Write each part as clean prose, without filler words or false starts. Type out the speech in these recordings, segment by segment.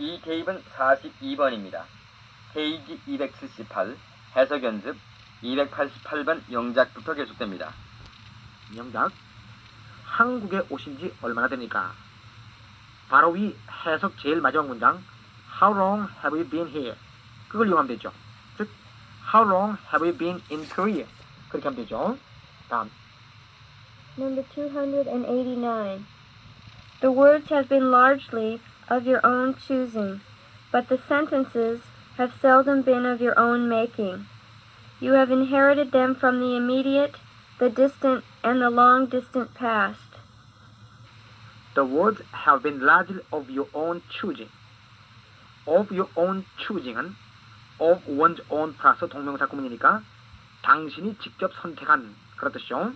이 개입은 42번입니다. 페이지 278 해석 연습 288번 영작부터 계속됩니다. 영작. 한국에 오신 지 얼마나 됩니까? 바로 이 해석 제일 마지막 문장 How long have you been here? 그걸 이용하면 되죠. 즉 How long have you been in Korea? 그렇게 하면 되죠. 다음. Number 289. The words have been largely of your own choosing, but the sentences have seldom been of your own making. You have inherited them from the immediate, the distant, and the long-distant past. The words have been largely of your own choosing. Of your own choosing은 of one's own 플러스 동명사 구문이니까 당신이 직접 선택한 그런 뜻이죠.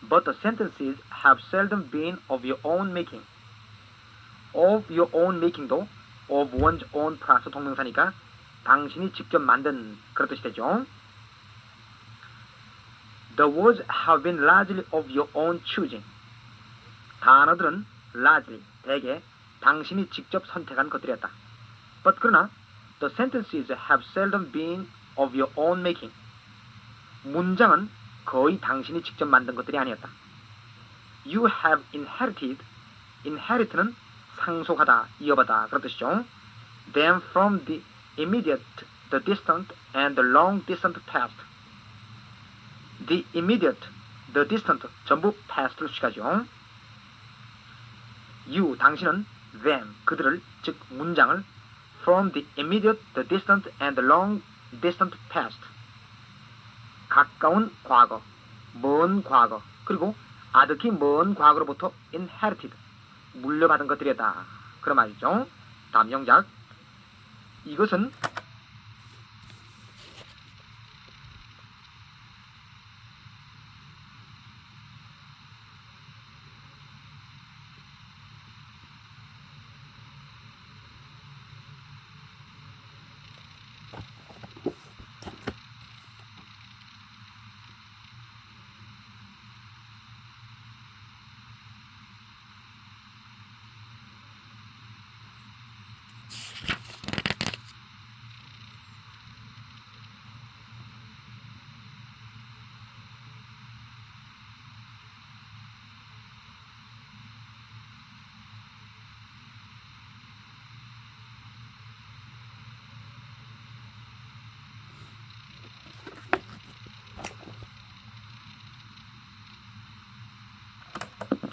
But the sentences have seldom been of your own making. Of your own making도 of one's own 플러스 동명사니까 당신이 직접 만든 그런 뜻이 되죠. The words have been largely of your own choosing. 단어들은 largely, 대개 당신이 직접 선택한 것들이었다. But 그러나 the sentences have seldom been of your own making. 문장은 거의 당신이 직접 만든 것들이 아니었다. You have inherited, inherit는 상속하다, 이어받아 그런 뜻이죠. Them from the immediate, the distant, and the long distant past. The immediate, the distant, 전부 past를 수식하죠. You, 당신은 them, 그들을, 즉 문장을 from the immediate, the distant, and the long distant past. 가까운 과거, 먼 과거, 그리고 아득히 먼 과거로부터 inherited, 물려받은 것들이었다. 그런 말이죠. 다음 영작. 이것은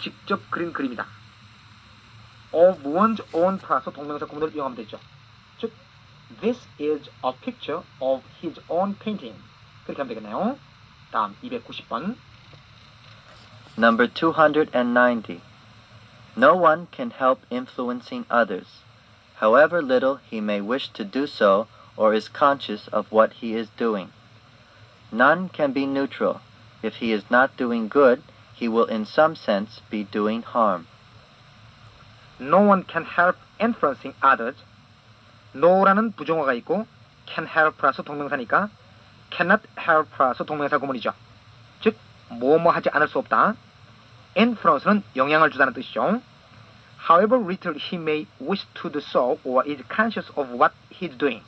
직접 그린 그림이다. of one's own 플러스 동명사 구문을 이용하면 되죠. 즉, this is a picture of his own painting. 그렇게 하면 되겠네요. 다음 290번. Number 290. No one can help influencing others, however little he may wish to do so or is conscious of what he is doing. None can be neutral. If he is not doing good, he will in some sense be doing harm. No one can help influencing others. no라는 부정어가 있고 can help 플러스 동명사니까 cannot help 플러스 동명사 구문이죠. 즉, 뭐뭐 하지 않을 수 없다. influence는 영향을 주다는 뜻이죠. However little he may wish to do so or is conscious of what he is doing.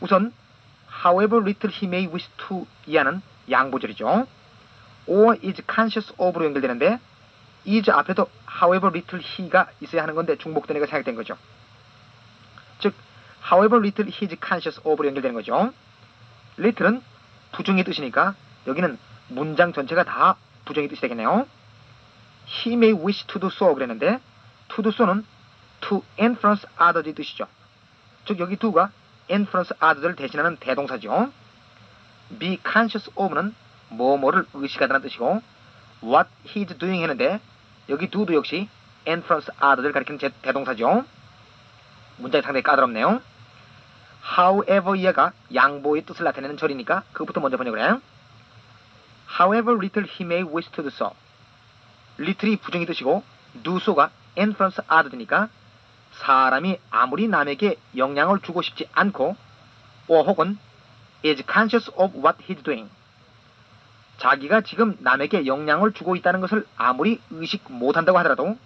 우선 however little he may wish to 이하는 양보절이죠. or is conscious of로 연결되는데 is 앞에도 however little he가 있어야 하는 건데 중복되니까 생략된 거죠. 즉 however little he is conscious of로 연결되는 거죠. little은 부정의 뜻이니까 여기는 문장 전체가 다 부정의 뜻이 되겠네요. he may wish to do so 그랬는데 to do so는 to influence others의 뜻이죠. 즉 여기 do가 influence others를 대신하는 대동사죠. be conscious of는 뭐뭐를 의식하다는 뜻이고 what he is doing 했는데 여기 do도 역시 influence others를 가리키는 대동사죠. 문장이 상당히 까다롭네요. however 이하가 양보의 뜻을 나타내는 절이니까 그것부터 먼저 번역을 해요. However little he may wish to do so. little이 부정의 뜻이고 do so가 influence others니까 사람이 아무리 남에게 영향을 주고 싶지 않고 혹은 is conscious of what he is doing. 자기가 지금 남에게 영향을 주고 있다는 것을 아무리 의식 못한다고 하더라도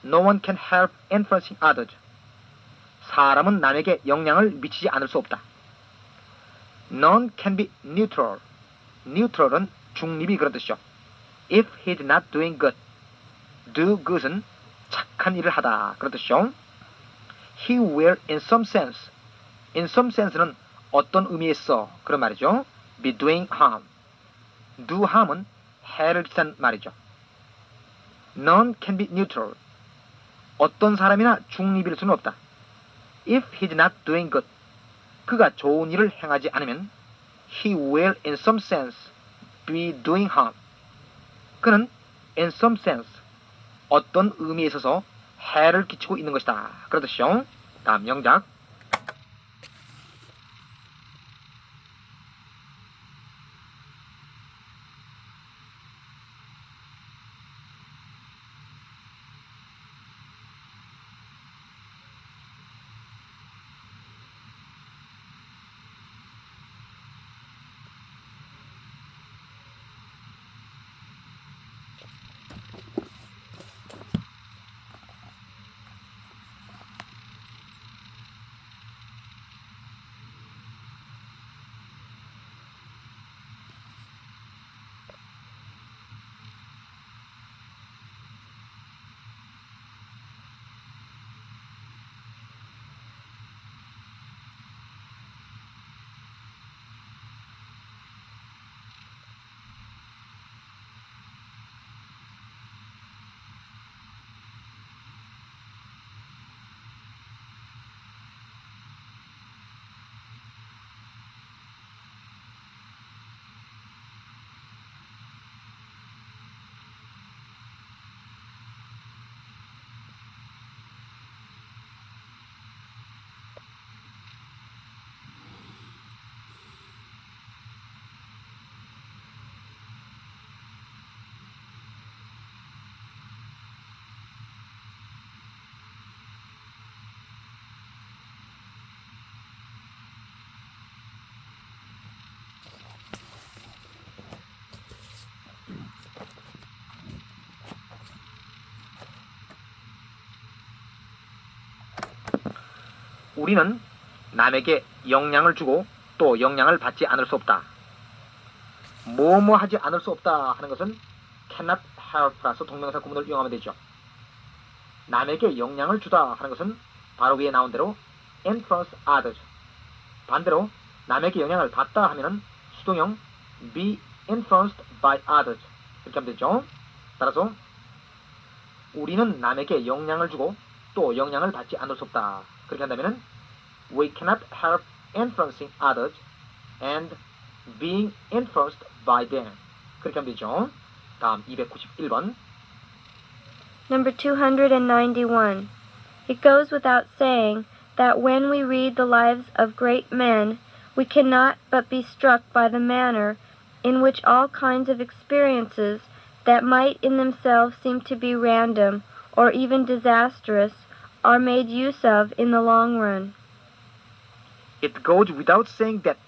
No one can help influencing others. 사람은 남에게 영향을 미치지 않을 수 없다. None can be neutral. Neutral은 중립이 그런 뜻이죠. If he's not doing good. Do good은 착한 일을 하다 그런 뜻이죠. He will in some sense. In some sense는 어떤 의미에서 그런 말이죠. be doing harm. do harm은 해를 끼치는 말이죠. None can be neutral. 어떤 사람이나 중립일 수는 없다. If he's not doing good. 그가 좋은 일을 행하지 않으면 he will in some sense be doing harm. 그는 in some sense 어떤 의미에 있어서 해를 끼치고 있는 것이다. 그런 뜻이죠. 다음 영작. 우리는 남에게 영향을 주고 또 영향을 받지 않을 수 없다. 뭐뭐 하지 않을 수 없다 하는 것은 cannot help 플러스 동명사 구문을 이용하면 되죠. 남에게 영향을 주다 하는 것은 바로 위에 나온 대로 influence others. 반대로 남에게 영향을 받다 하면은 수동형 be influenced by others. 이렇게 하면 되죠. 따라서 우리는 남에게 영향을 주고 또 영향을 받지 않을 수 없다. 그렇게 한다면은 we cannot help influencing others and being influenced by them. 그렇게 하면 되죠. 다음 291번. Number 291. It goes without saying that when we read the lives of great men, we cannot but be struck by the manner in which all kinds of experiences that might in themselves seem to be random or even disastrous are made use of in the long run. It goes without saying that.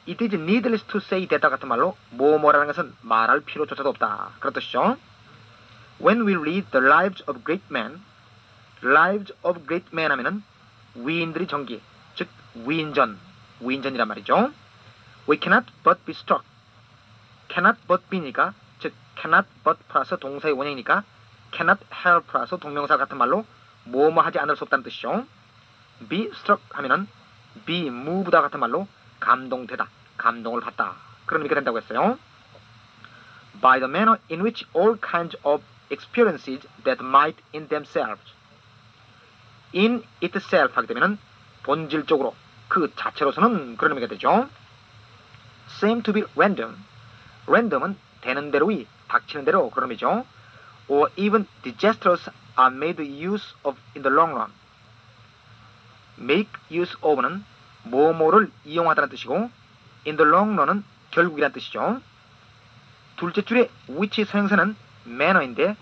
It is needless to say that과 같은 말로 뭐뭐라는 것은 말할 필요조차도 없다. 그런 뜻이죠. When we read the lives of great men, lives of great men 하면은 위인들의 전기, 즉 위인전이란 말이죠. We cannot but be struck. cannot but be니까, 즉 cannot but 플러스 동사의 원형이니까 cannot help 플러스 동명사 같은 말로 뭐뭐 하지 않을 수 없다는 뜻이죠. be struck 하면은 be moved다 같은 말로 감동되다, 감동을 받다 그런 의미가 된다고 했어요. By the manner in which all kinds of experiences that might in themselves. in itself 하게 되면은 본질적으로 그 자체로서는 그런 의미가 되죠. seem to be random. random은 되는 대로이, 닥치는 대로 그런 의미죠. or even disastrous are made use of in the long run. make use of는 뭐뭐를 이용하다는 뜻이고 in the long run은 결국이란 뜻이죠. 둘째 줄의 which 사형사는 manner인데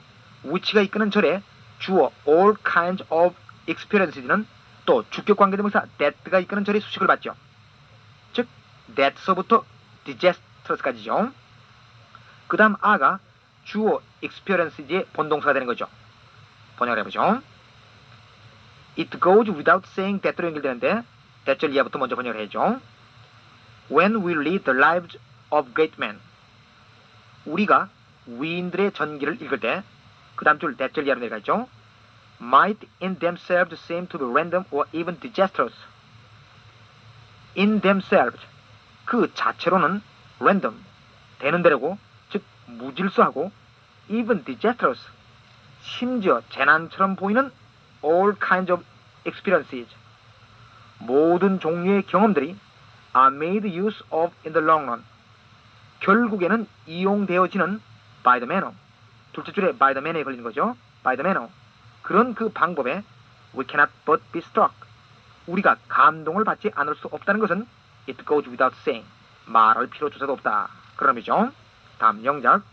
which가 이끄는 절에 주어 all kinds of experiences는 또 주격관계대명사 that가 이끄는 절의 수식을 받죠. 즉 that서부터 disastrous까지죠. 그 다음 a가 주어 experiences의 본동사가 되는 거죠. 번역을 해보죠. It goes without saying that로 연결되는데 대절 이하부터 먼저 번역을 해야죠. When we read the lives of great men. 우리가 위인들의 전기를 읽을 때 그 다음 줄 대절 이하로 내려가 있죠. Might in themselves seem to be random or even disastrous. In themselves 그 자체로는 random 되는 대로고 즉 무질서하고 even disastrous 심지어 재난처럼 보이는 all kinds of experiences 모든 종류의 경험들이 are made use of in the long run 결국에는 이용되어지는 by the manner 둘째 줄에 by the manner에 걸리는 거죠. by the manner 그런 그 방법에 we cannot but be struck 우리가 감동을 받지 않을 수 없다는 것은 it goes without saying 말할 필요조차도 없다 그런 의미죠. 다음 영작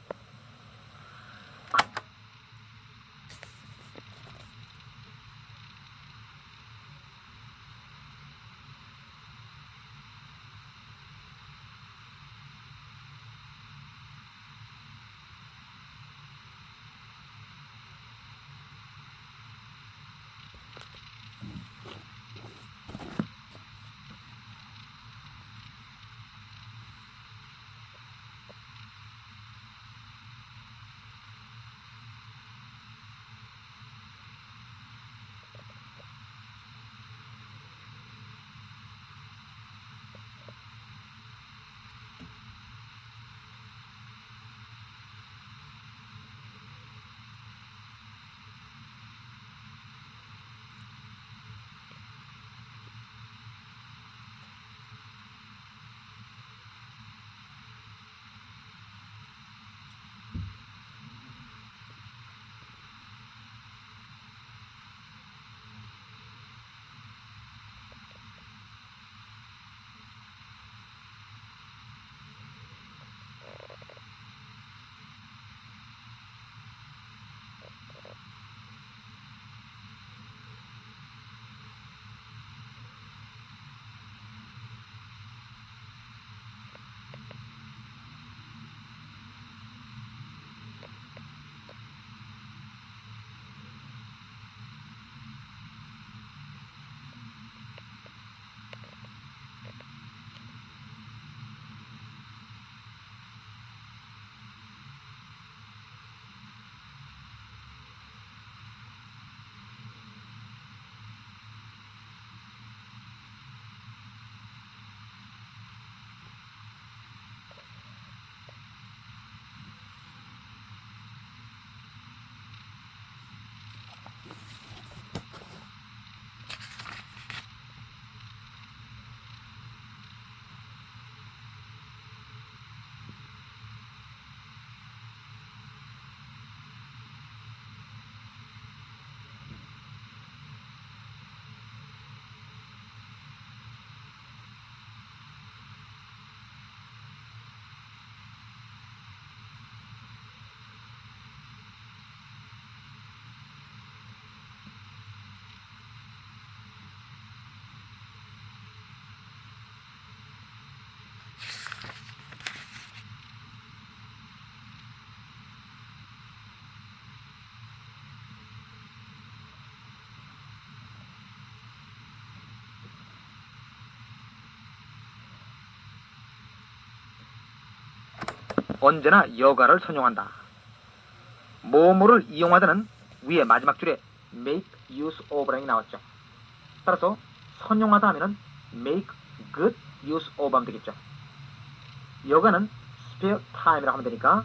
언제나 여가를 선용한다. 뭐뭐를 이용하다는 위에 마지막 줄에 make use of라는 게 나왔죠. 따라서 선용하다 하면은 make good use of 하면 되겠죠. 여가는 spare time이라고 하면 되니까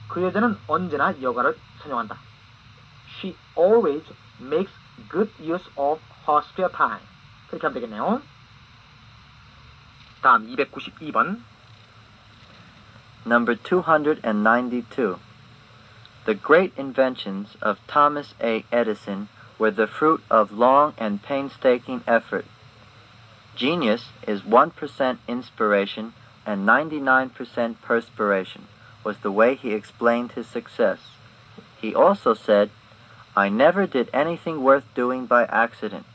그 여자는 언제나 여가를 선용한다. She always makes good use of her spare time. 그렇게 하면 되겠네요. 다음 292번. Number 292. The great inventions of Thomas A. Edison were the fruit of long and painstaking effort. Genius is 1% inspiration and 99% perspiration, was the way he explained his success. He also said, I never did anything worth doing by accident,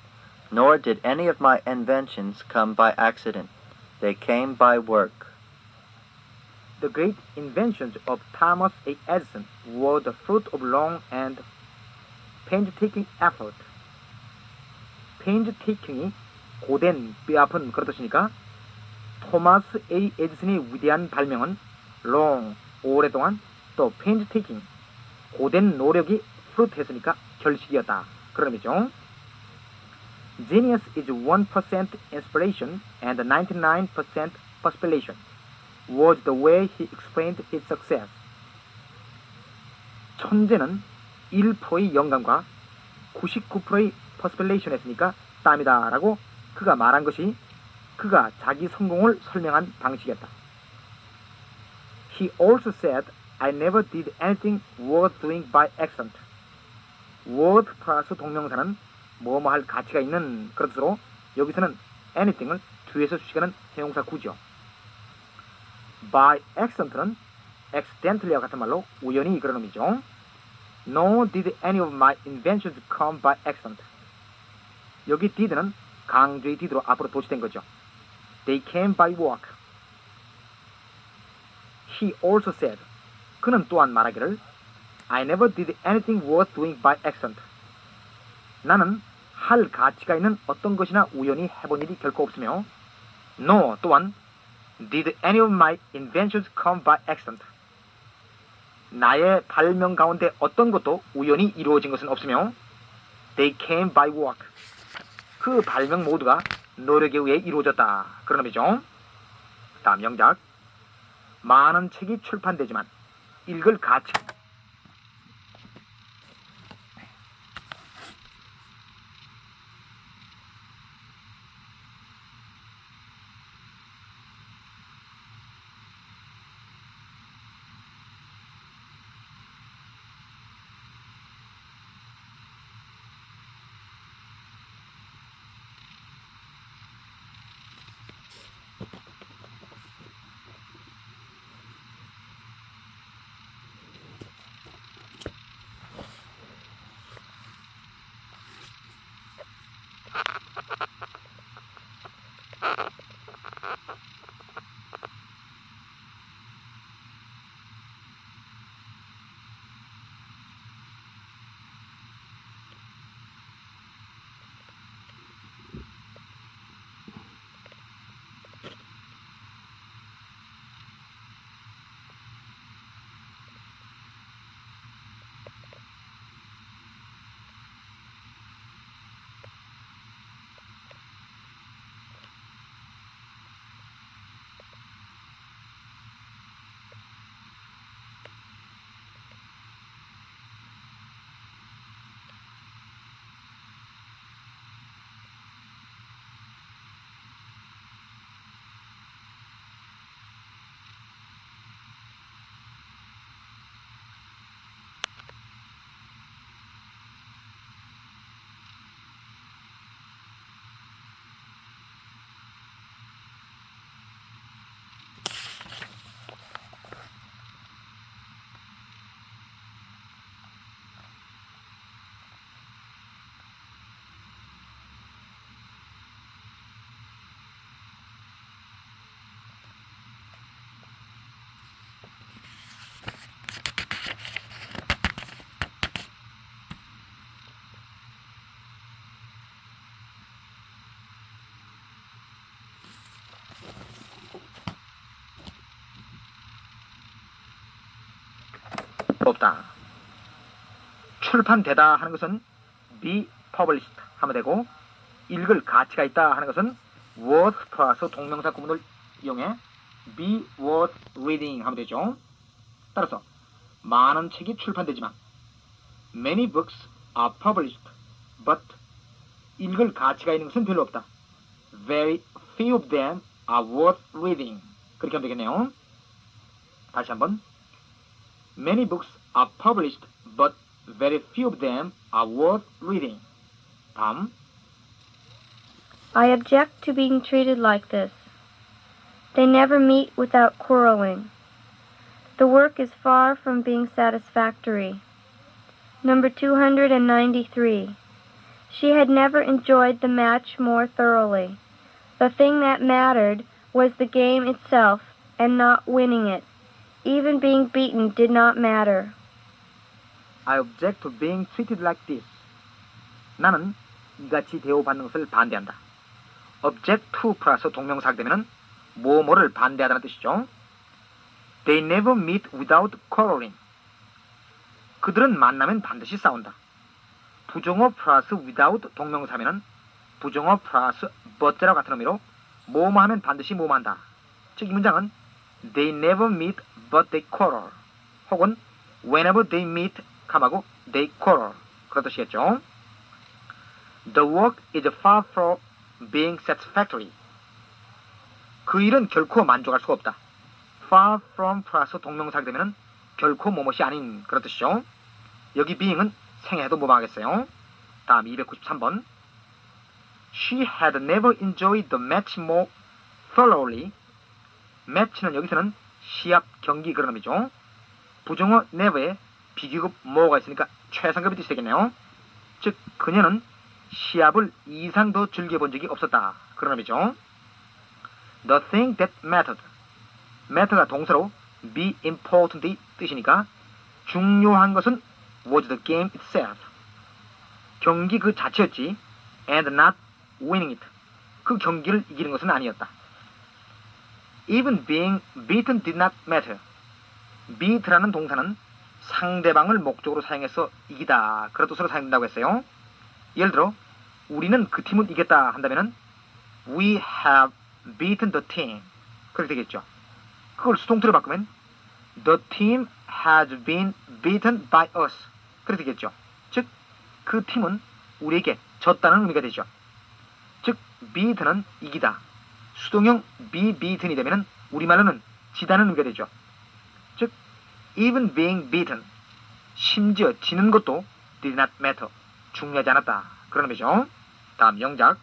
nor did any of my inventions come by accident. They came by work. The great inventions of Thomas A. Edison were the fruit of long and painstaking effort. painstaking 고된, 뼈아픈 그런 뜻이니까 토마스 A. 에디슨의 위대한 발명은 long, 오랫동안 또 painstaking, 고된 노력이 fruit했으니까 결실이었다. 그런 의미죠. Genius is 1% inspiration and 99% perspiration was the way he explained his success. 천재는 1%의 영감과 99%의 perspiration 했으니까 땀이다 라고 그가 말한 것이 그가 자기 성공을 설명한 방식이었다. He also said, I never did anything worth doing by accident. worth 플러스 동명사는 뭐뭐 할 가치가 있는 그런 뜻으로 여기서는 anything을 뒤에서 수식하는 형용사 구죠. by accident는 accidentally와 같은 말로 우연히 그런 의미죠. Nor did any of my inventions come by accident. 여기 did는 강조의 did로 앞으로 도치된 거죠. They came by work. He also said, 그는 또한 말하기를 I never did anything worth doing by accident. 나는 할 가치가 있는 어떤 것이나 우연히 해본 일이 결코 없으며 No, 또한 Did any of my inventions come by accident? 나의 발명 가운데 어떤 것도 우연히 이루어진 것은 없으며 They came by work. 그 발명 모두가 노력에 의해 이루어졌다. 그런 의미죠. 다음 영작. 많은 책이 출판되지만 읽을 가치 없다. 출판되다 하는 것은 be published 하면 되고 읽을 가치가 있다 하는 것은 worth 플러스 동명사 구문을 이용해 be worth reading 하면 되죠. 따라서 많은 책이 출판되지만 many books are published but 읽을 가치가 있는 것은 별로 없다. Very few of them are worth reading. 그렇게 하면 되겠네요. 다시 한번 Many books are published, but very few of them are worth reading. 다음. I object to being treated like this. They never meet without quarreling. The work is far from being satisfactory. Number 293. She had never enjoyed the match more thoroughly. The thing that mattered was the game itself and not winning it. Even being beaten did not matter. I object to being treated like this. 나는 이같이 대우받는 것을 반대한다. object to 플러스 동명사가 되면은 뭐뭐를 반대하다는 뜻이죠. They never meet without quarreling. 그들은 만나면 반드시 싸운다. 부정어 플러스 without 동명사면은 부정어 플러스 but라고 같은 의미로 뭐뭐 하면 반드시 뭐뭐 한다. 즉 이 문장은 They never meet but they quarrel. 혹은 whenever they meet, 감하고 they quarrel. 그런 뜻이겠죠. The work is far from being satisfactory. 그 일은 결코 만족할 수가 없다. far from 플러스 동명사가 되면은 결코 뭐뭇이 아닌 그런 뜻이죠. 여기 being은 생애해도 뭐하겠어요. 다음 293번. She had never enjoyed the match more thoroughly. match는 여기서는 시합, 경기 그런 의미죠. 부정어 never에 비교급 more가 있으니까 최상급이 뜻이 되겠네요. 즉 그녀는 시합을 이상 더 즐겨본 적이 없었다. 그런 의미죠. The thing that mattered. matter가 동사로 be important의 뜻이니까 중요한 것은 was the game itself. 경기 그 자체였지. and not winning it. 그 경기를 이기는 것은 아니었다. Even being beaten did not matter. beat라는 동사는 상대방을 목적으로 사용해서 이기다 그런 뜻으로 사용된다고 했어요. 예를 들어 우리는 그 팀을 이겼다 한다면은 We have beaten the team. 그렇게 되겠죠. 그걸 수동태로 바꾸면 The team has been beaten by us. 그렇게 되겠죠. 즉 그 팀은 우리에게 졌다는 의미가 되죠. 즉 beat는 이기다. 수동형 be beaten이 되면은 우리말로는 지다는 의미가 되죠. 즉 even being beaten, 심지어 지는 것도 did not matter, 중요하지 않았다. 그런 의미죠. 다음 영작.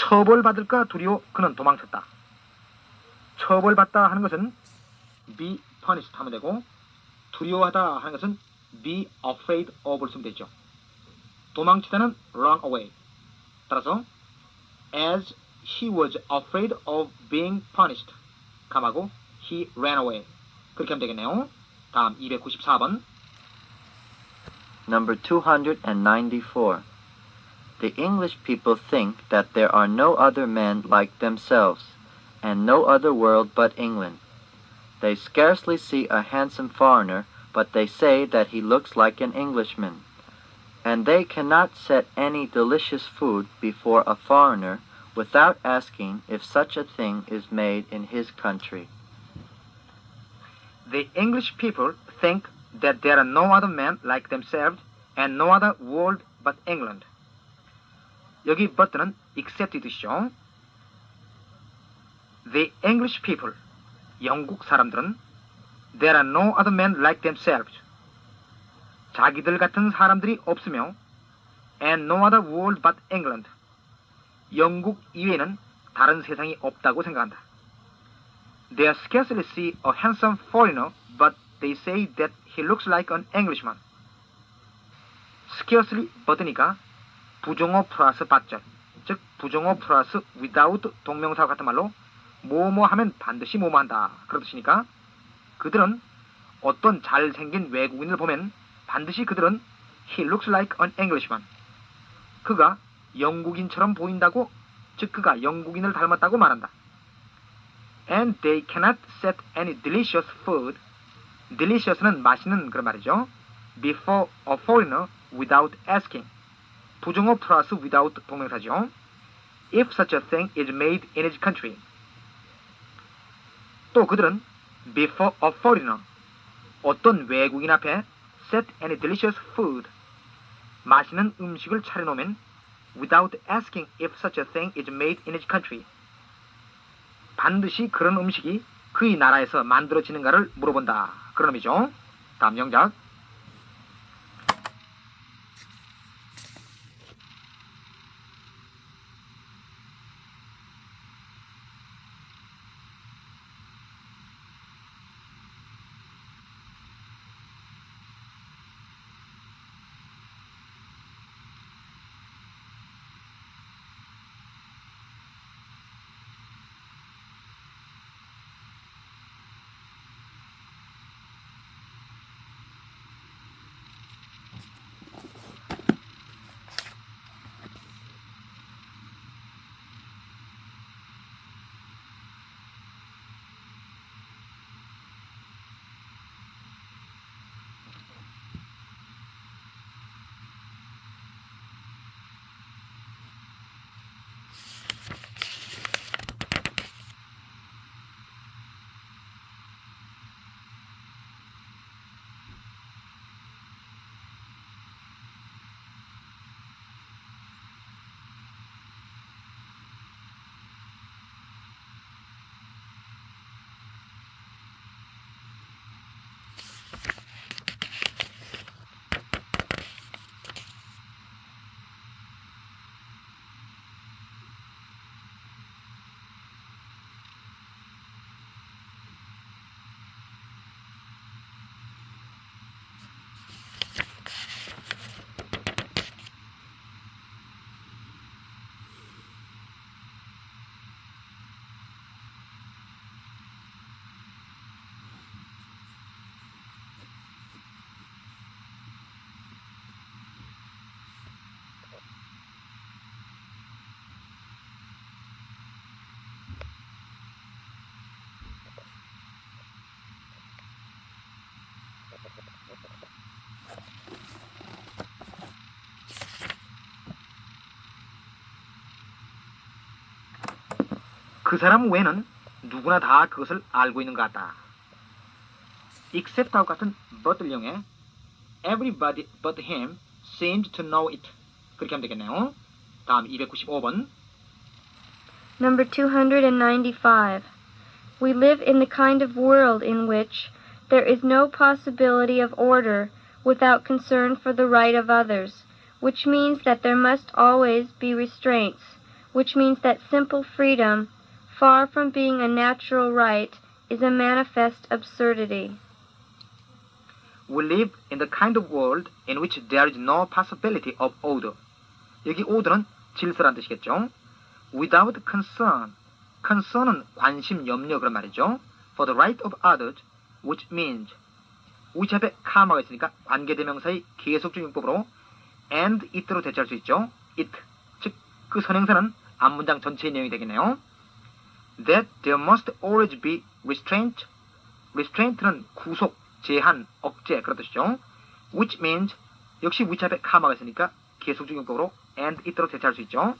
처벌받을까 두려워 그는 도망쳤다. 처벌받다 하는 것은 be punished 하면 되고 두려워하다 하는 것은 be afraid of를 쓰면 되죠. 도망치다는 run away. 따라서 as he was afraid of being punished. 감하고 he ran away. 그렇게 하면 되겠네요. 다음 294번. Number 294. The English people think that there are no other men like themselves, and no other world but England. They scarcely see a handsome foreigner, but they say that he looks like an Englishman. And they cannot set any delicious food before a foreigner without asking if such a thing is made in his country. The English people think that there are no other men like themselves and no other world but England. 여기 but는 except의 뜻이죠. The English people, 영국 사람들은 there are no other men like themselves. 자기들 같은 사람들이 없으며 and no other world but England. 영국 이외에는 다른 세상이 없다고 생각한다. They scarcely see a handsome foreigner, but they say that he looks like an Englishman. scarcely but니까 부정어 플러스 받절, 즉 부정어 플러스 without 동명사와 같은 말로 뭐뭐 하면 반드시 뭐뭐 한다 그런 뜻이니까 그들은 어떤 잘생긴 외국인을 보면 반드시 그들은 he looks like an Englishman. 그가 영국인처럼 보인다고, 즉 그가 영국인을 닮았다고 말한다. And they cannot set any delicious food. delicious는 맛있는 그런 말이죠. before a foreigner without asking. 부정어 플러스 without 동명사죠. If such a thing is made in his country. 또 그들은 before a foreigner, 어떤 외국인 앞에 set any delicious food, 맛있는 음식을 차려놓으면 without asking if such a thing is made in his country. 반드시 그런 음식이 그의 나라에서 만들어지는가를 물어본다. 그런 의미죠. 다음 영작. 그 사람 외에는 누구나 다 그것을 알고 있는 것 같다. except하고 같은 but를 이용해 everybody but him seemed to know it. 그렇게 하면 되겠네요. 다음 295번. Number 295. We live in the kind of world in which there is no possibility of order without concern for the right of others, which means that there must always be restraints, which means that simple freedom, far from being a natural right, is a manifest absurdity. We live in the kind of world in which there is no possibility of order. 여기 order는 질서란 뜻이겠죠. without concern. concern은 관심, 염려 그런 말이죠. for the right of others, which means which 앞에 comma가 있으니까 관계대명사의 계속적 용법으로 and it로 대체할 수 있죠. it, 즉 그 선행사는 앞문장 전체의 내용이 되겠네요. that there must always be restraint. restraint는 구속, 제한, 억제 그런 뜻이죠. which means 역시 which 앞에 comma가 있으니까 계속적 용법으로 and it로 대체할 수 있죠.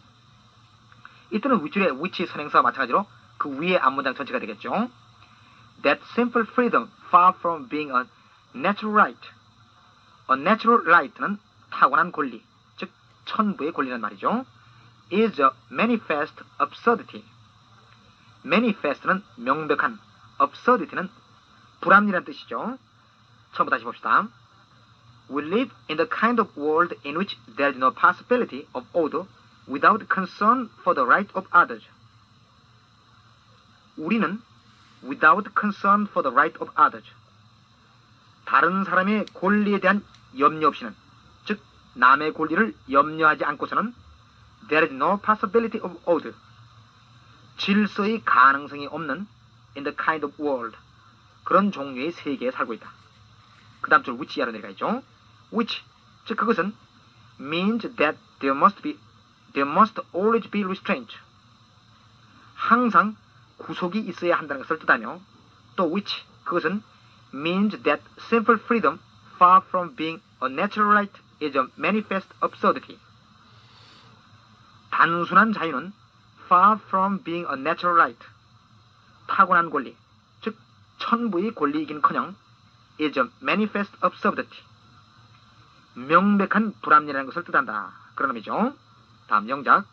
it는 윗줄의 which 선행사와 마찬가지로 그 위에 앞문장 전체가 되겠죠. that simple freedom far from being a natural right. a natural right는 타고난 권리, 즉 천부의 권리란 말이죠. is a manifest absurdity. manifest는 명백한, absurdity는 불합리란 뜻이죠. 처음부터 다시 봅시다. We live in the kind of world in which there is no possibility of order without concern for the right of others. 우리는 without concern for the right of others. 다른 사람의 권리에 대한 염려 없이는, 즉 남의 권리를 염려하지 않고서는 there is no possibility of order. 질서의 가능성이 없는 in the kind of world. 그런 종류의 세계에 살고 있다. 그 다음 줄 which 이하로 내려가 있죠. which, 즉 그것은 means that there must always be restraint. 항상 구속이 있어야 한다는 것을 뜻하며 또 which, 그것은 means that simple freedom far from being a natural right is a manifest absurdity. 단순한 자유는 far from being a natural right, 타고난 권리, 즉 천부의 권리이긴커녕 is a manifest absurdity. 명백한 불합리라는 것을 뜻한다. 그런 의미죠. 다음 영작.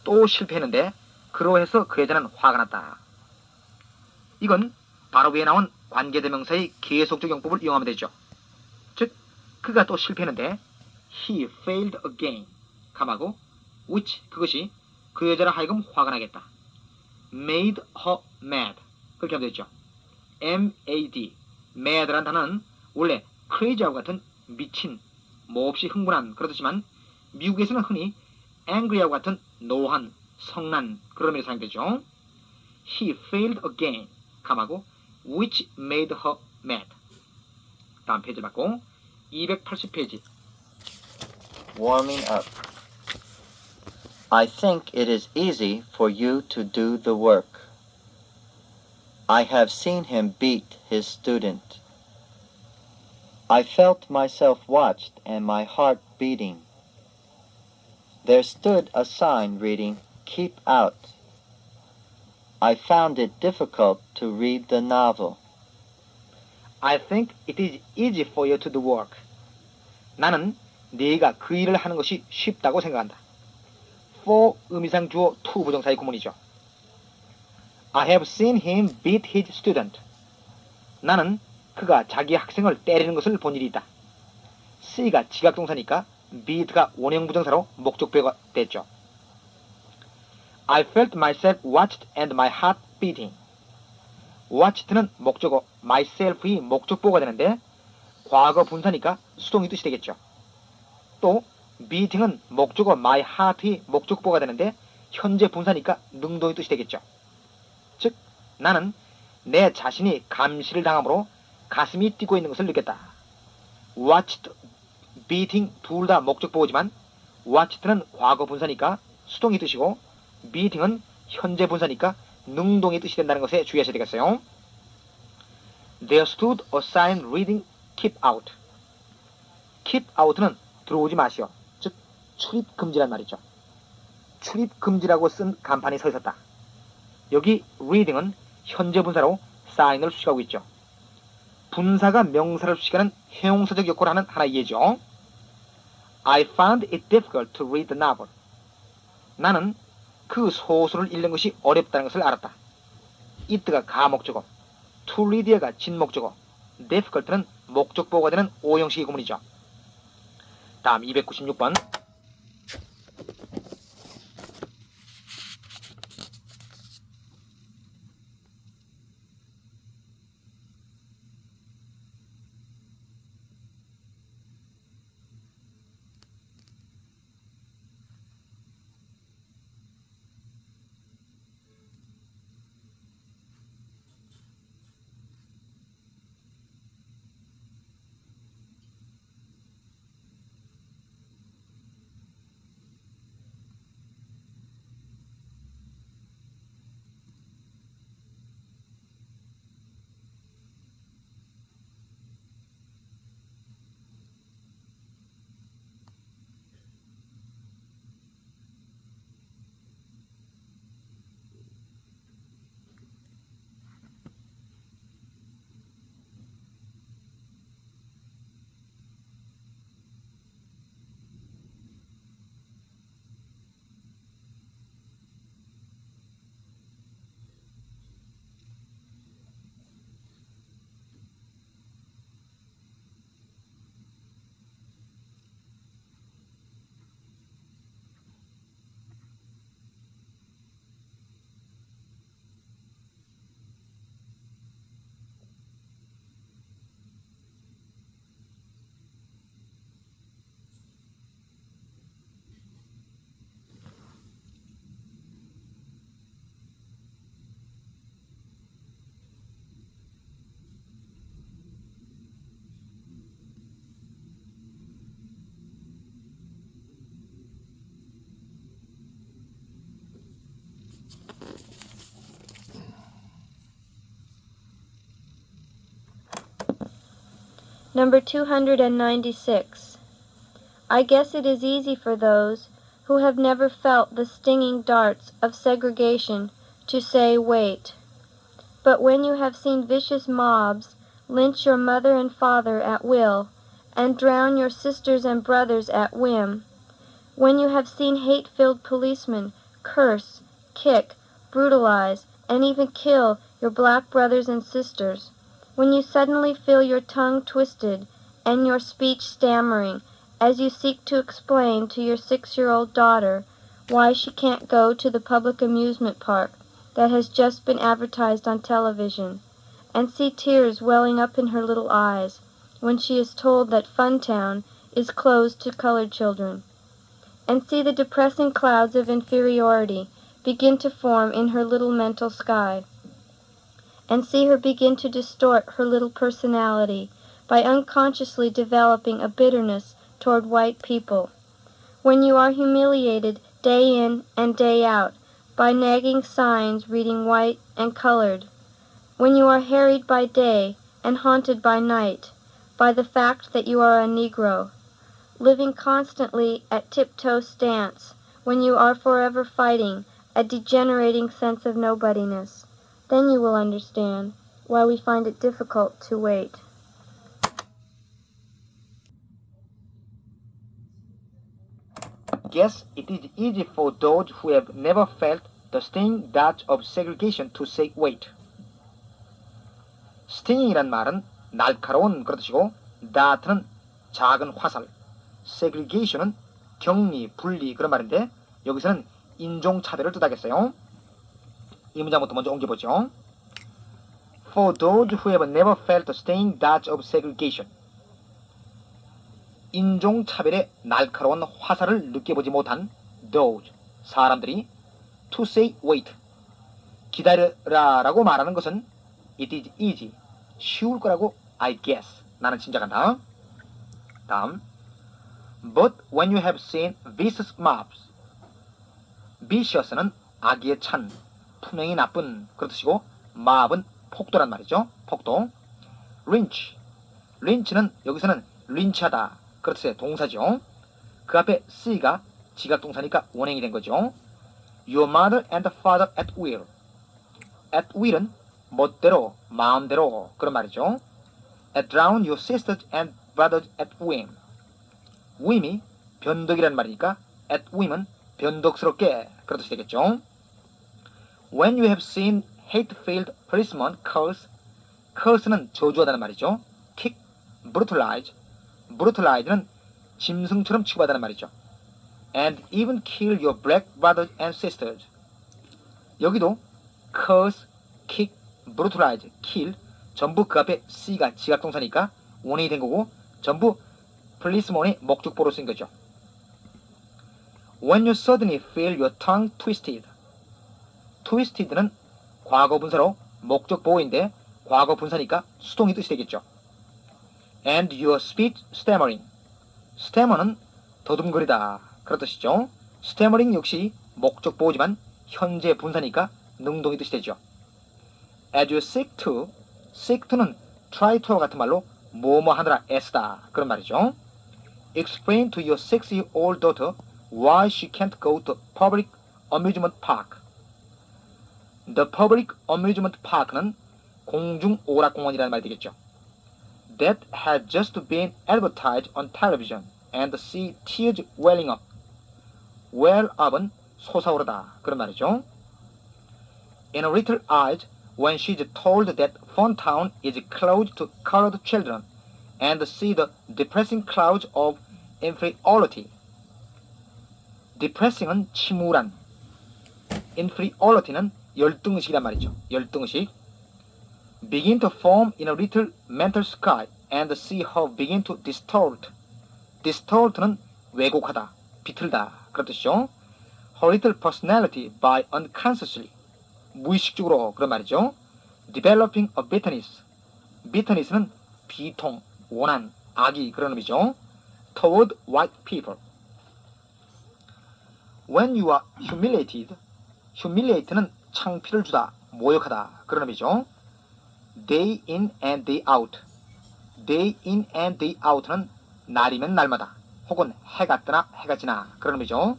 또 실패했는데 그로해서 그 여자는 화가 났다. 이건 바로 위에 나온 관계대명사의 계속적 용법을 이용하면 되죠. 즉 그가 또 실패했는데 he failed again 감하고 which 그것이 그 여자를 하여금 화가 나겠다. made her mad 그렇게 하면 되죠. mad mad라는 단어는 원래 crazy하고 같은 미친, 몹시 흥분한 그런 뜻이지만 미국에서는 흔히 angry하고 같은 노한, 성난 그런 의미로 사용되죠. He failed again 감하고 which made her mad. 다음 페이지 받고 280페이지. Warming up. I think it is easy for you to do the work. I have seen him beat his student. I felt myself watched and my heart beating. There stood a sign reading, "Keep out." I found it difficult to read the novel. I think it is easy for you to do work. 나는 네가 그 일을 하는 것이 쉽다고 생각한다. for 의미상 주어 to 부정사의 구문이죠. I have seen him beat his student. 나는 그가 자기 학생을 때리는 것을 본 일이 있다. C가 지각동사니까 beat가 원형 부정사로 목적보가 됐죠. I felt myself watched and my heart beating. watched는 목적어 myself이 목적보가 되는데 과거 분사니까 수동이 뜻이 되겠죠. 또 beating은 목적어 my heart이 목적보가 되는데 현재 분사니까 능동의 뜻이 되겠죠. 즉 나는 내 자신이 감시를 당함으로 가슴이 뛰고 있는 것을 느꼈다. watched, beating 둘 다 목적보지만 watched는 과거 분사니까 수동의 뜻이고 beating은 현재 분사니까 능동의 뜻이 된다는 것에 주의하셔야 되겠어요. There stood a sign reading keep out. keep out는 들어오지 마시오. 즉 출입 금지란 말이죠. 출입 금지라고 쓴 간판이 서 있었다. 여기 reading은 현재 분사로 sign을 수식하고 있죠. 분사가 명사를 수식하는 형용사적 역할을 하는 하나의 예죠. I found it difficult to read the novel. 나는 그 소설을 읽는 것이 어렵다는 것을 알았다. it가 가목적어, to read가 진목적어, difficult는 목적보가 되는 오형식의 구문이죠. 다음 296번. Number 296. I guess it is easy for those who have never felt the stinging darts of segregation to say wait. But when you have seen vicious mobs lynch your mother and father at will and drown your sisters and brothers at whim, when you have seen hate-filled policemen curse, kick, brutalize, and even kill your black brothers and sisters, when you suddenly feel your tongue twisted and your speech stammering as you seek to explain to your 6-year-old daughter why she can't go to the public amusement park that has just been advertised on television, and see tears welling up in her little eyes when she is told that Funtown is closed to colored children, and see the depressing clouds of inferiority begin to form in her little mental sky, and see her begin to distort her little personality by unconsciously developing a bitterness toward white people, when you are humiliated day in and day out by nagging signs reading white and colored, when you are harried by day and haunted by night by the fact that you are a Negro, living constantly at tiptoe stance when you are forever fighting a degenerating sense of nobodiness, then you will understand why we find it difficult to wait. Yes, it is easy for those who have never felt the stinging dart of segregation to say wait. sting이란 말은 날카로운 그런 뜻이고 dart는 작은 화살, segregation은 격리, 분리 그런 말인데 여기서는 인종차별을 뜻하겠어요. 이 문장부터 먼저 옮겨보죠. For those who have never felt the stinging dart of segregation. 인종차별의 날카로운 화살을 느껴보지 못한 those, 사람들이 to say wait, 기다려라라고 말하는 것은 it is easy, 쉬울 거라고 I guess, 나는 짐작한다. 다음, but when you have seen vicious mobs, vicious는 악의에 찬, 품행이 나쁜 그런 뜻이고 mob은 폭도란 말이죠. 폭도. lynch는 여기서는 린치하다 그런 뜻의 동사죠. 그 앞에 C가 지각동사니까 원행이 된 거죠. Your mother and father at will. At will은 멋대로, 마음대로 그런 말이죠. At drown your sisters and brothers at whim. whim이 변덕이라는 말이니까 at whim은 변덕스럽게 그런 뜻이 되겠죠. When you have seen hate-filled policemen curse는 저주하다는 말이죠. kick, brutalize는 짐승처럼 취급하다는 말이죠. And even kill your black brothers and sisters. 여기도 curse, kick, brutalize, kill 전부 그 앞에 C가 지각동사니까 원행이 된 거고 전부 policeman의 목적보로 쓴 거죠. When you suddenly feel your tongue twisted. twisted는 과거 분사로 목적 보호인데 과거 분사니까 수동이 뜻이 되겠죠. And your speech stammering. stammer는 더듬거리다 그런 뜻이죠. stammering 역시 목적 보호지만 현재 분사니까 능동이 뜻이 되죠. As you seek to는 try to와 같은 말로 뭐뭐 하느라 애쓰다 그런 말이죠. Explain to your 6-year-old daughter why she can't go to public amusement park. The public amusement park는 공중 오락공원이라는 말이 되겠죠. That had just been advertised on television and see tears welling up. well up은 솟아오르다 그런 말이죠. In her little eyes when she is told that Funtown is closed to colored children and see the depressing clouds of inferiority. depressing은 침울한, inferiority는 열등의식이란 말이죠. 열등의식. begin to form in a little mental sky and see her begin to distort. distort는 왜곡하다, 비틀다 그런 뜻이죠. her little personality by unconsciously. 무의식적으로 그런 말이죠. developing a bitterness. bitterness는 비통, 원한, 악의 그런 의미죠. toward white people. when you are humiliated는 창피를 주다, 모욕하다 그런 의미죠. day in and day out. day in and day out는 날이면 날마다 혹은 해가 뜨나 해가 지나 그런 의미죠.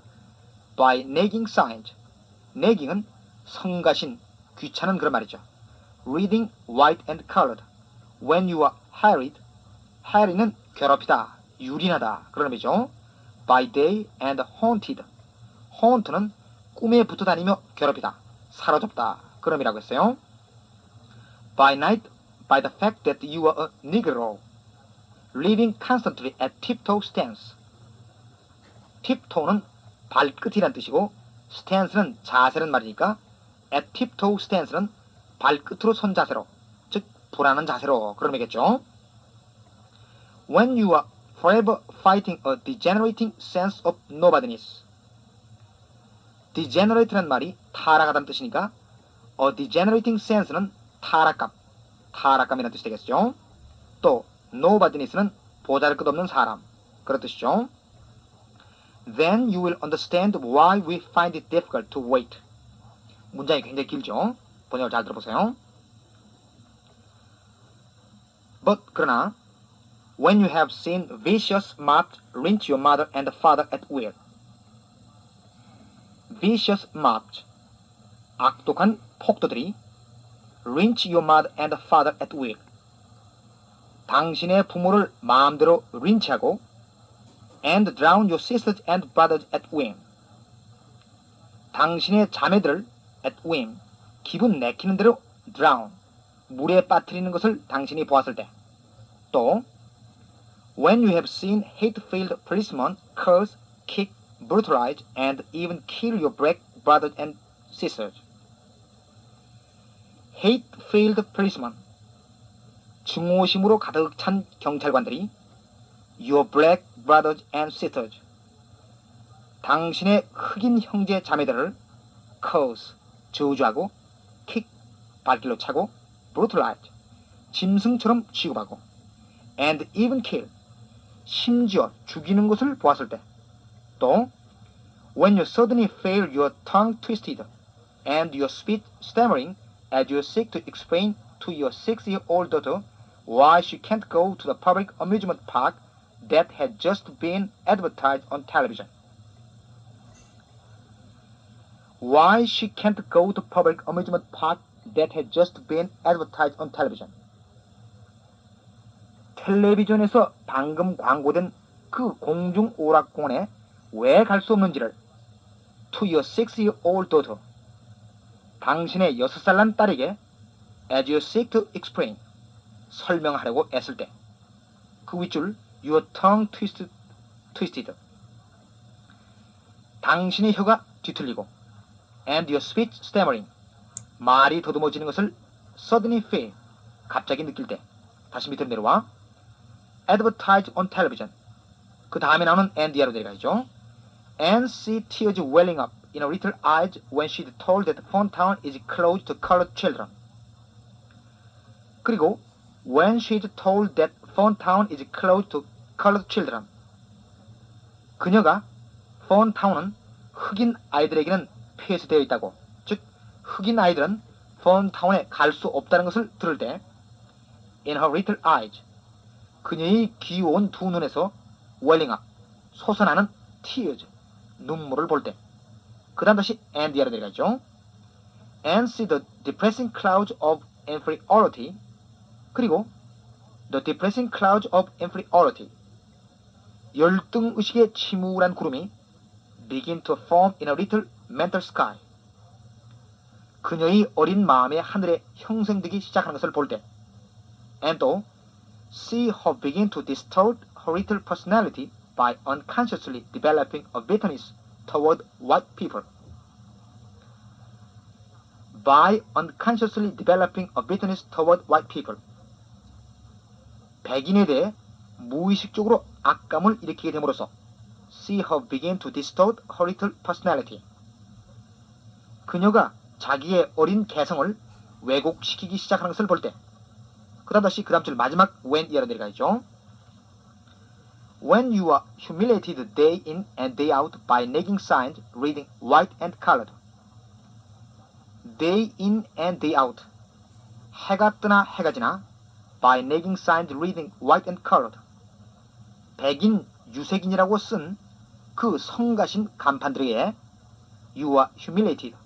by nagging signs. nagging은 성가신, 귀찮은 그런 말이죠. reading white and colored. when you are harried. harry는 괴롭히다, 유린하다 그런 의미죠. by day and haunted. haunt는 꿈에 붙어 다니며 괴롭히다, 사로잡다 그런 의미라고 했어요. By night, by the fact that you are a Negro, living constantly at tiptoe stance. tiptoe는 발끝이란 뜻이고 stance는 자세는 말이니까 at tiptoe stance는 발끝으로 선 자세로, 즉 불안한 자세로 그런 의미겠죠. When you are forever fighting a degenerating sense of nobodyness. degenerate란 말이 타락하다는 뜻이니까 a degenerating sense는 타락감이라는 뜻이 되겠죠. 또 nobodyness는 보잘것없는 사람 그런 뜻이죠. Then you will understand why we find it difficult to wait. 문장이 굉장히 길죠. 번역을 잘 들어보세요. But 그러나 when you have seen vicious moths wrench your mother and father at will. vicious moths, 악독한 폭도들이 wrench your mother and father at will. 당신의 부모를 마음대로 린치하고 and drown your sisters and brothers at whim. 당신의 자매들을 at whim, 기분 내키는 대로 drown, 물에 빠뜨리는 것을 당신이 보았을 때. 또 when you have seen hate-filled policemen curse, kick, brutalize, and even kill your black brothers and sisters. hate-filled policemen, 증오심으로 가득 찬 경찰관들이 your black brothers and sisters, 당신의 흑인 형제 자매들을 curse, 저주하고 kick, 발길로 차고 brutalize, 짐승처럼 취급하고 and even kill, 심지어 죽이는 것을 보았을 때. 또 when you suddenly feel your tongue twisted and your speech stammering as you seek to explain to your 6-year-old daughter why she can't go to the public amusement park that had just been advertised on television. Why she can't go to public amusement park that had just been advertised on television. 텔레비전에서 방금 광고된 그 공중 오락공원에 왜 갈 수 없는지를 to your 6-year-old daughter, 당신의 6살 난 딸에게 as you seek to explain, 설명하려고 애쓸 때. 그 윗줄 your tongue twisted, 당신의 혀가 뒤틀리고 and your speech stammering, 말이 더듬어지는 것을 suddenly feel, 갑자기 느낄 때. 다시 밑으로 내려와 advertise on television, 그 다음에 나오는 and 이하로 내려가야죠. and see tears welling up in her little eyes when she's told that Phone Town is closed to colored children. 그리고 when she's told that Phone Town is closed to colored children, 그녀가 Phone Town은 흑인 아이들에게는 폐쇄되어 있다고, 즉 흑인 아이들은 Phone Town에 갈 수 없다는 것을 들을 때 in her little eyes, 그녀의 귀여운 두 눈에서 welling up, 솟아나는 tears, 눈물을 볼 때. 그 다음 다시 and 이하로 내려가죠. and see the depressing clouds of inferiority, 그리고 the depressing clouds of inferiority, 열등의식의 침울한 구름이 begin to form in a little mental sky, 그녀의 어린 마음의 하늘에 형성되기 시작하는 것을 볼 때. and 또 see her begin to distort her little personality by unconsciously developing a bitterness toward white people. By unconsciously developing a bitterness toward white people. 백인에 대해 무의식적으로 악감을 일으키게 됨으로써 see her begin to distort her little personality. 그녀가 자기의 어린 개성을 왜곡시키기 시작하는 것을 볼 때. 그 다음 다시 그 다음 줄 마지막 when 이하로 내려가야죠. When you are humiliated day in and day out by nagging signs reading white and colored. Day in and day out, 해가 뜨나 해가 지나 by nagging signs reading white and colored, 백인 유색인이라고 쓴 그 성가신 간판들에 you are humiliated,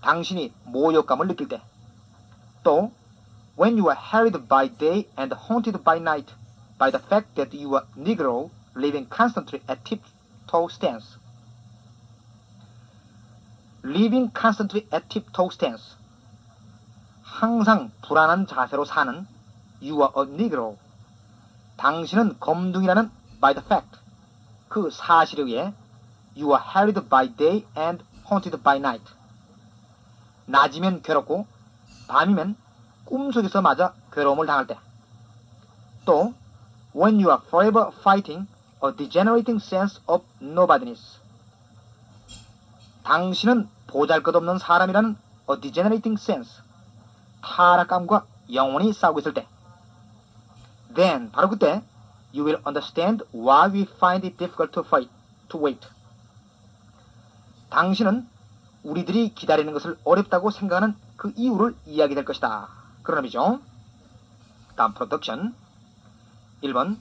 당신이 모욕감을 느낄 때. 또 when you are harried by day and haunted by night by the fact that you are Negro living constantly at tiptoe stance. living constantly at tiptoe stance. 항상 불안한 자세로 사는 you are a negro. 당신은 검둥이라는 by the fact. 그 사실에 의해 you are harried by day and haunted by night. 낮이면 괴롭고 밤이면 꿈속에서 맞아 괴로움을 당할 때. 또 when you are forever fighting a degenerating sense of nobodyness. 당신은 보잘것없는 사람이라는 a degenerating sense. 타락감과 영원히 싸우고 있을 때. Then 바로 그때 you will understand why we find it difficult to wait. 당신은 우리들이 기다리는 것을 어렵다고 생각하는 그 이유를 이야기 될 것이다. 그런 의미죠. 다음 프로덕션 1번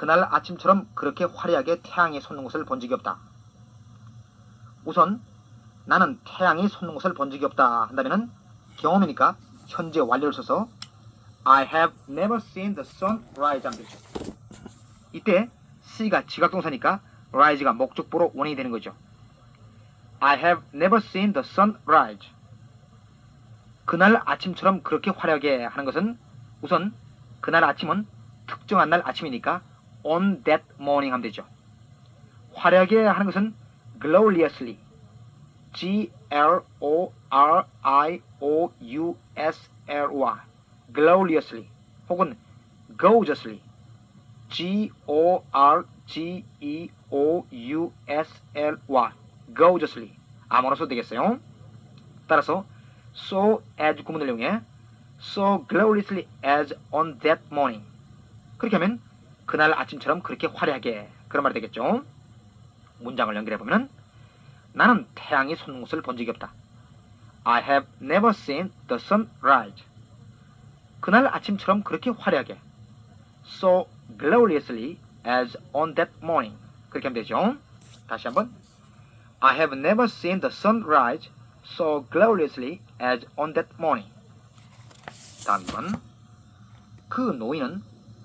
그날 아침처럼 그렇게 화려하게 태양이 솟는 곳을 본 적이 없다. 우선 나는 태양이 솟는 곳을 본 적이 없다 한다면은 경험이니까 현재 완료를 써서 I have never seen the sun rise 하면 되죠. 이때 C가 지각동사니까 rise가 목적보로 원인이 되는 거죠. I have never seen the sun rise. 그날 아침처럼 그렇게 화려하게 하는 것은 우선 그날 아침은 특정한 날 아침이니까 on that morning 하면 되죠. 화려하게 하는 것은 gloriously, gloriously, gloriously 혹은 gorgeously, gorgeously, gorgeously 아무나 써도 되겠어요. 따라서 so as 구문을 이용해 so gloriously as on that morning 그렇게 하면 그날 아침처럼 그렇게 화려하게 그런 말이 되겠죠. 문장을 연결해보면 나는 태양이 솟는 곳을 본 적이 없다. I have never seen the sun rise. 그날 아침처럼 그렇게 화려하게 so gloriously as on that morning 그렇게 하면 되죠. 다시 한번 I have never seen the sun rise so gloriously as on that morning. 다음 2번 그 노인은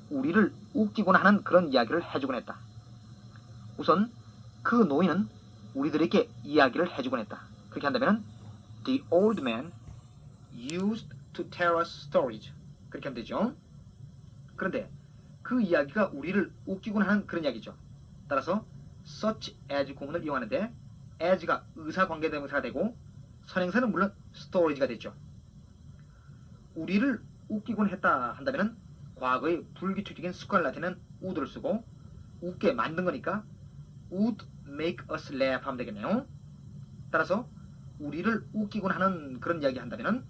우리를 웃기곤 하는 그런 이야기를 해주곤 했다. 우선 그 노인은 우리들에게 이야기를 해주곤 했다. 그렇게 한다면 The old man used to tell us stories. 그렇게 하면 되죠. 그런데 그 이야기가 우리를 웃기곤 하는 그런 이야기죠. 따라서 such as 구문을 이용하는데 as가 의사관계대명사가 되고 선행사는 물론 stories가 되죠. 우리를 웃기곤 했다 한다면 과거의 불규칙적인 습관을 나타내는 would를 쓰고 웃게 만든 거니까 would make us laugh 하면 되겠네요. 따라서 우리를 웃기곤 하는 그런 이야기 한다면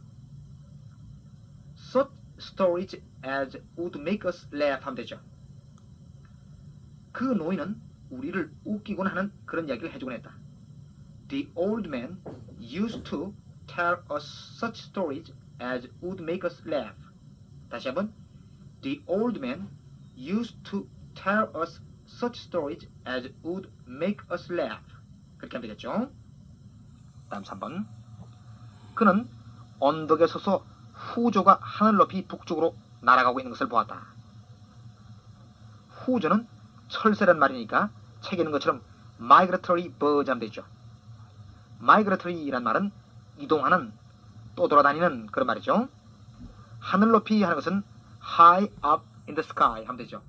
such stories as would make us laugh 하면 되죠. 그 노인은 우리를 웃기곤 하는 그런 이야기를 해주곤 했다. The old man used to tell us such stories as would make us laugh. 다시 한번 The old man used to tell us such stories as would make us laugh. 그렇게 하면 되겠죠. 다음 3번 그는 언덕에 서서 후조가 하늘 높이 북쪽으로 날아가고 있는 것을 보았다. 후조는 철새란 말이니까 책에 있는 것처럼 migratory birds 하면 되죠. migratory란 말은 이동하는, 떠돌아다니는 그런 말이죠. 하늘 높이 하는 것은 high up in the sky 하면 되죠.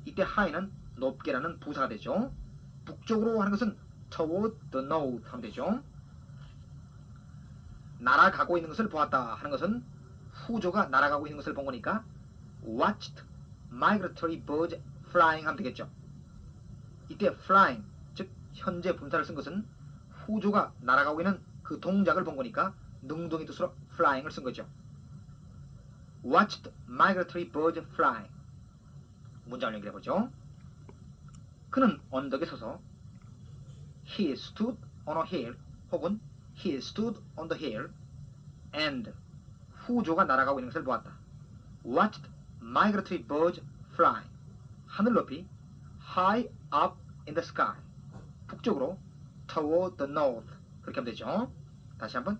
이때 high는 높게라는 부사가 되죠. 북쪽으로 하는 것은 toward the north 하면 되죠. 날아가고 있는 것을 보았다 하는 것은 후조가 날아가고 있는 것을 본 거니까 watched migratory birds flying 하면 되겠죠. 이때 flying, 즉 현재 분사를 쓴 것은 후조가 날아가고 있는 그 동작을 본 거니까 능동의 뜻으로 flying을 쓴 거죠. watched migratory birds flying. 문장을 연결해보죠. 그는 언덕에 서서 he stood on a hill 혹은 he stood on the hill and 후조가 날아가고 있는 것을 보았다. watched migratory birds flying. 하늘 높이 high up in the sky. 북쪽으로 toward the north. 그렇게 하면 되죠. 다시 한번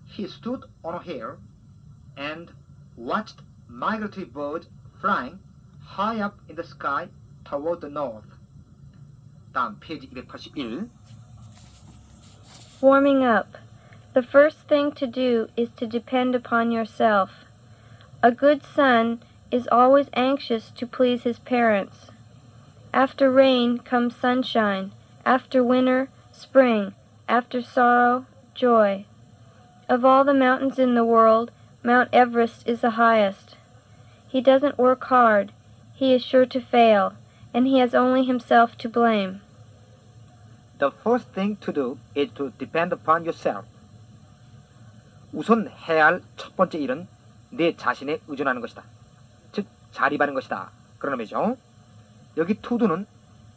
he stood on a hill and watched migratory birds flying high up in the sky toward the north. 다음 페이지 281. Warming up. The first thing to do is to depend upon yourself. A good son is always anxious to please his parents. After rain comes sunshine. After winter, spring. After sorrow, joy. Of all the mountains in the world, Mount Everest is the highest. He doesn't work hard. He is sure to fail, and he has only himself to blame. The first thing to do is to depend upon yourself. 우선 해야 할 첫 번째 일은 내 자신에 의존하는 것이다. 즉, 자립하는 것이다. 그런 의미죠. 여기 to do는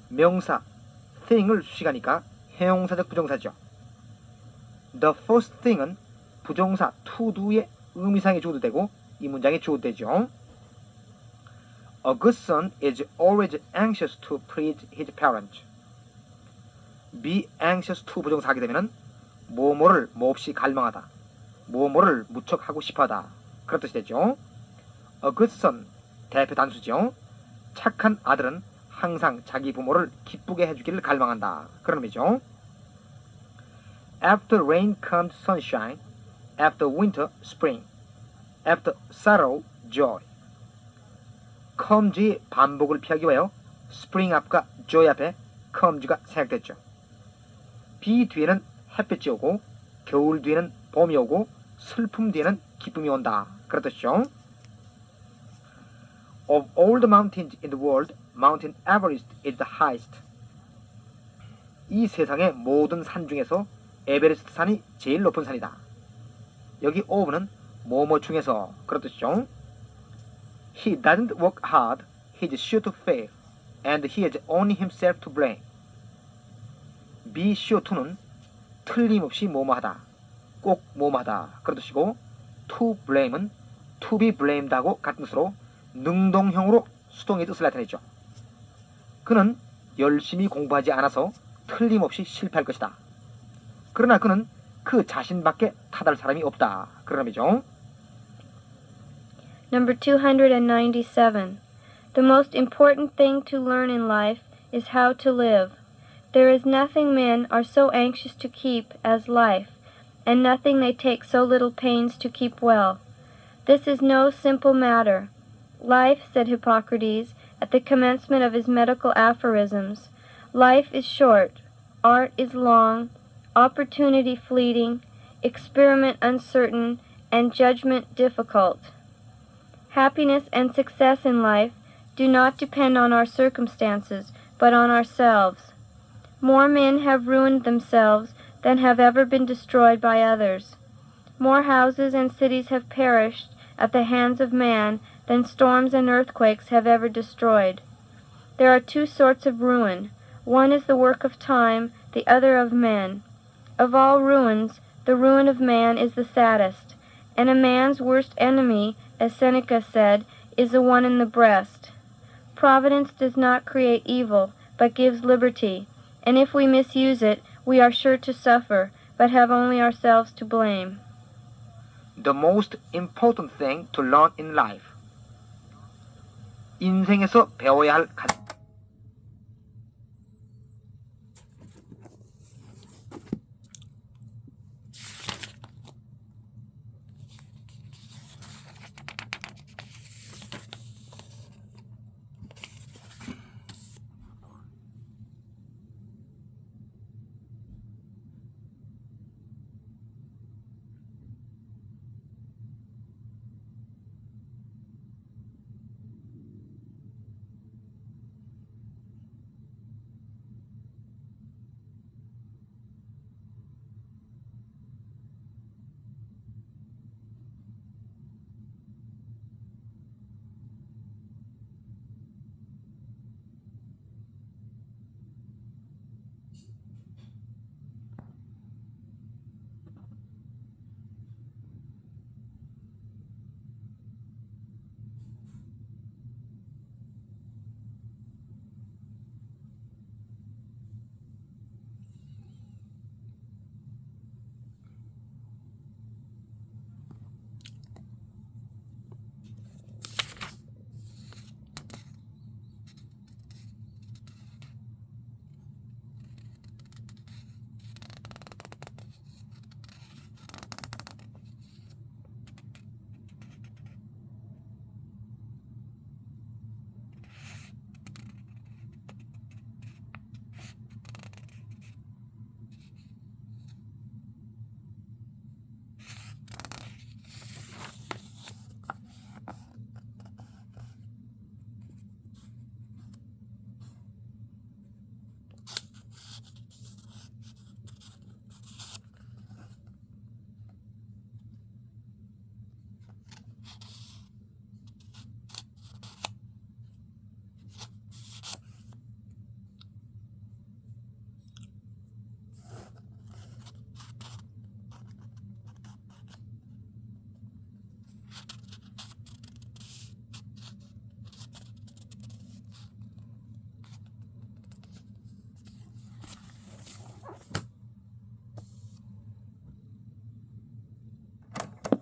명사, thing을 수식하니까 형용사적 부정사죠. The first thing은 부정사 to do의 의미상의 주어도 되고 이 문장의 주어도 되죠. A good son is always anxious to please his parents. Be anxious to 부정사 하게 되면은 뭐뭐를 몹시 갈망하다. 뭐뭐를 무척 하고 싶어하다. 그런 뜻이 되죠. A good son, 대표 단수죠. 착한 아들은 항상 자기 부모를 기쁘게 해주기를 갈망한다. 그런 의미죠. After rain comes sunshine. After winter, spring. After sorrow, joy. come's 반복을 피하기 위하여 spring 앞과 joy 앞에 comes가 생략됐죠. 비 뒤에는 햇빛이 오고 겨울 뒤에는 봄이 오고 슬픔 뒤에는 기쁨이 온다. 그런 뜻이죠. Of all the mountains in the world, Mountain Everest is the highest. 이 세상의 모든 산 중에서 에베레스트 산이 제일 높은 산이다. 여기 of는 뭐뭐 중에서 그런 뜻이죠. He doesn't work hard, he's sure to fail, and he has only himself to blame. Be sure to는 틀림없이 뭐뭐하다, 꼭 뭐뭐하다 그런 뜻이고 to blame은 to be blamed하고 같은 뜻으로 능동형으로 수동의 뜻을 나타내죠. 그는 열심히 공부하지 않아서 틀림없이 실패할 것이다. 그러나 그는 그 자신밖에 탓할 사람이 없다. 그런 의미죠. Number 297. The most important thing to learn in life is how to live. There is nothing men are so anxious to keep as life, and nothing they take so little pains to keep well. This is no simple matter. Life, said Hippocrates at the commencement of his medical aphorisms, life is short, art is long, opportunity fleeting, experiment uncertain, and judgment difficult. Happiness and success in life do not depend on our circumstances, but on ourselves. More men have ruined themselves than have ever been destroyed by others. More houses and cities have perished at the hands of man than storms and earthquakes have ever destroyed. There are two sorts of ruin. One is the work of time, the other of men. Of all ruins, the ruin of man is the saddest, and a man's worst enemy, as Seneca said, is the one in the breast. Providence does not create evil, but gives liberty, and if we misuse it, we are sure to suffer, but have only ourselves to blame. The most important thing to learn in life. 인생에서 배워야 할 가장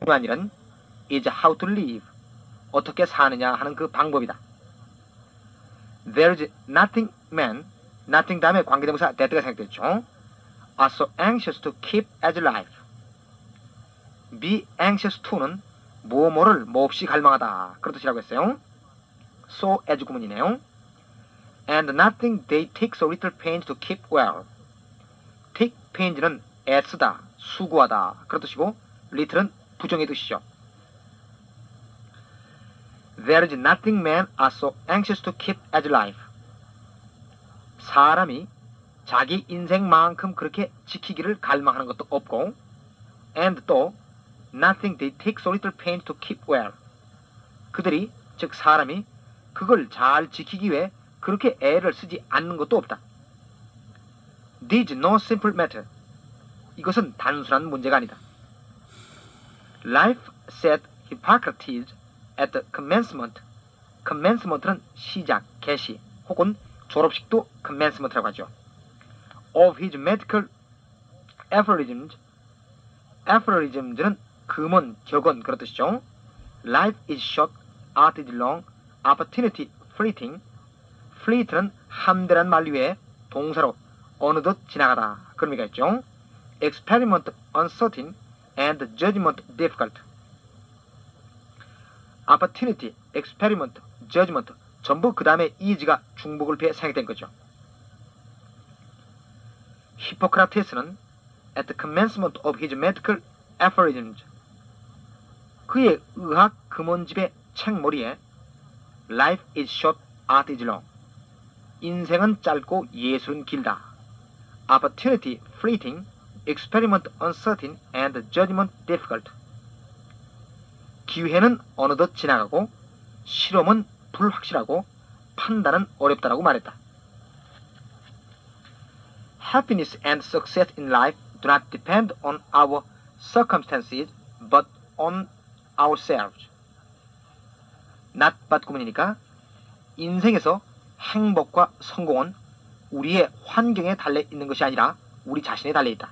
중요한 일은 is how to live. 어떻게 사느냐 하는 그 방법이다. There's nothing man, nothing 다음에 관계대명사 that가 생각됐죠. are so anxious to keep as life. be anxious to는 뭐뭐를 몹시 갈망하다. 그런 뜻이라고 했어요. so as 구문이네요. And nothing they take so little pains to keep well. take pains는 애쓰다, 수고하다. 그런 뜻이고 little은 부정의 뜻이죠. There is nothing men are so anxious to keep as life. 사람이 자기 인생만큼 그렇게 지키기를 갈망하는 것도 없고 and 또 nothing they take so little pains to keep well. 그들이 즉 사람이 그걸 잘 지키기 위해 그렇게 애를 쓰지 않는 것도 없다. This is no simple matter. 이것은 단순한 문제가 아니다. Life said Hippocrates at the commencement. commencement는 시작, 개시 혹은 졸업식도 commencement라고 하죠. Of his medical aphorisms. aphorisms는 금언, 격언 그런 뜻이죠. Life is short, art is long, opportunity fleeting. fleet는 함대란 말 위에 동사로 어느덧 지나가다 그런 의미가 있죠. experiment uncertain and judgment difficult. opportunity, experiment, judgment 전부 그 다음에 is가 중복을 피해 생략된 거죠. 히포크라테스는 at the commencement of his medical aphorisms 그의 의학 금언집의 책머리에 Life is short, art is long. 인생은 짧고 예술은 길다. Opportunity fleeting, experiment uncertain, and judgment difficult. 기회는 어느덧 지나가고 실험은 불확실하고 판단은 어렵다라고 말했다. Happiness and success in life do not depend on our circumstances, but on ourselves. not but 구문이니까 인생에서 행복과 성공은 우리의 환경에 달려 있는 것이 아니라 우리 자신에 달려 있다.